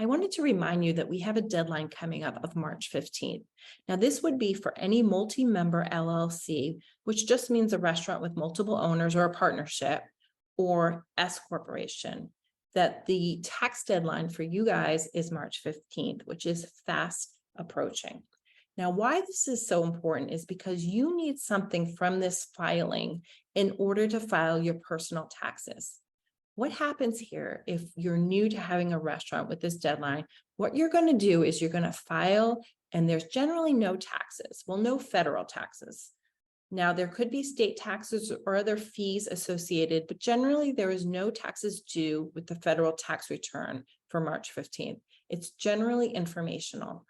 I wanted to remind you that we have a deadline coming up of March 15th. Now, this would be for any multi-member LLC, which just means a restaurant with multiple owners or a partnership, or S corporation, that the tax deadline for you guys is March 15th, which is fast approaching. Now, why this is so important is because you need something from this filing in order to file your personal taxes. What happens here if you're new to having a restaurant with this deadline? What you're going to do is you're going to file, and there's generally no taxes. Well, no federal taxes. Now, there could be state taxes or other fees associated, but generally there is no taxes due with the federal tax return for March 15th. It's generally informational.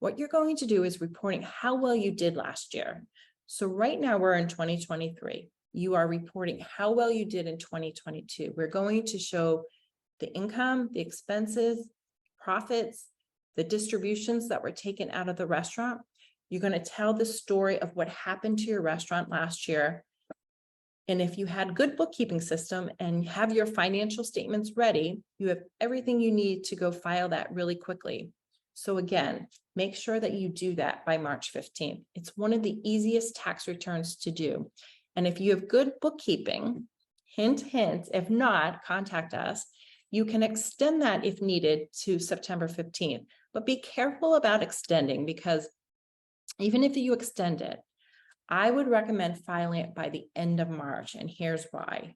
What you're going to do is reporting how well you did last year. So right now we're in 2023. You are reporting how well you did in 2022. We're going to show the income, the expenses, profits, the distributions that were taken out of the restaurant. You're going to tell the story of what happened to your restaurant last year. And if you had good bookkeeping system and have your financial statements ready, you have everything you need to go file that really quickly. So again, make sure that you do that by March 15th. It's one of the easiest tax returns to do. And if you have good bookkeeping, hint, hint, if not, contact us. You can extend that if needed to September 15th, but be careful about extending, because even if you extend it, I would recommend filing it by the end of March, and here's why.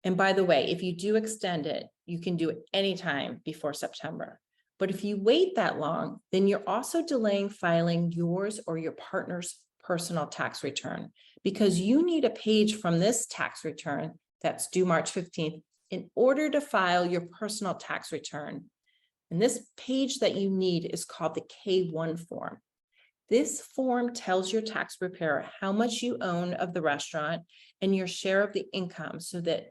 And by the way, if you do extend it, you can do it anytime before September. But if you wait that long, then you're also delaying filing yours or your partner's personal tax return, because you need a page from this tax return that's due March 15th in order to file your personal tax return. And this page that you need is called the K-1 form. This form tells your tax preparer how much you own of the restaurant and your share of the income so that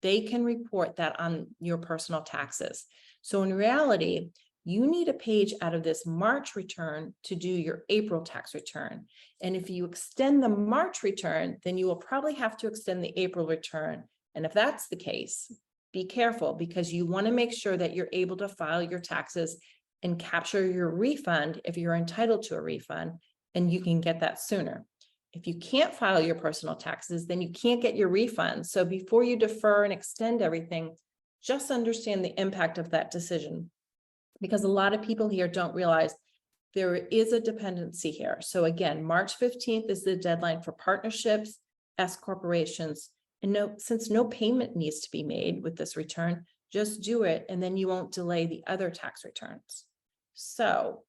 they can report that on your personal taxes. So in reality, you need a page out of this March return to do your April tax return. And if you extend the March return, then you will probably have to extend the April return. And if that's the case, be careful, because you want to make sure that you're able to file your taxes and capture your refund if you're entitled to a refund, and you can get that sooner. If you can't file your personal taxes, then you can't get your refund. So before you defer and extend everything, just understand the impact of that decision, because a lot of people here don't realize there is a dependency here. So again, March 15th is the deadline for partnerships, S corporations, and since no payment needs to be made with this return, just do it, and then you won't delay the other tax returns. So,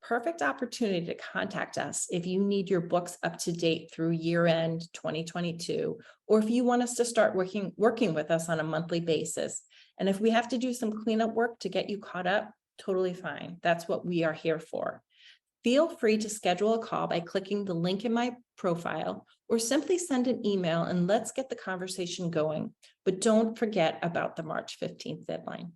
perfect opportunity to contact us if you need your books up to date through year end 2022, or if you want us to start working with us on a monthly basis. And if we have to do some cleanup work to get you caught up, totally fine. That's what we are here for. Feel free to schedule a call by clicking the link in my profile, or simply send an email and let's get the conversation going. But don't forget about the March 15th deadline.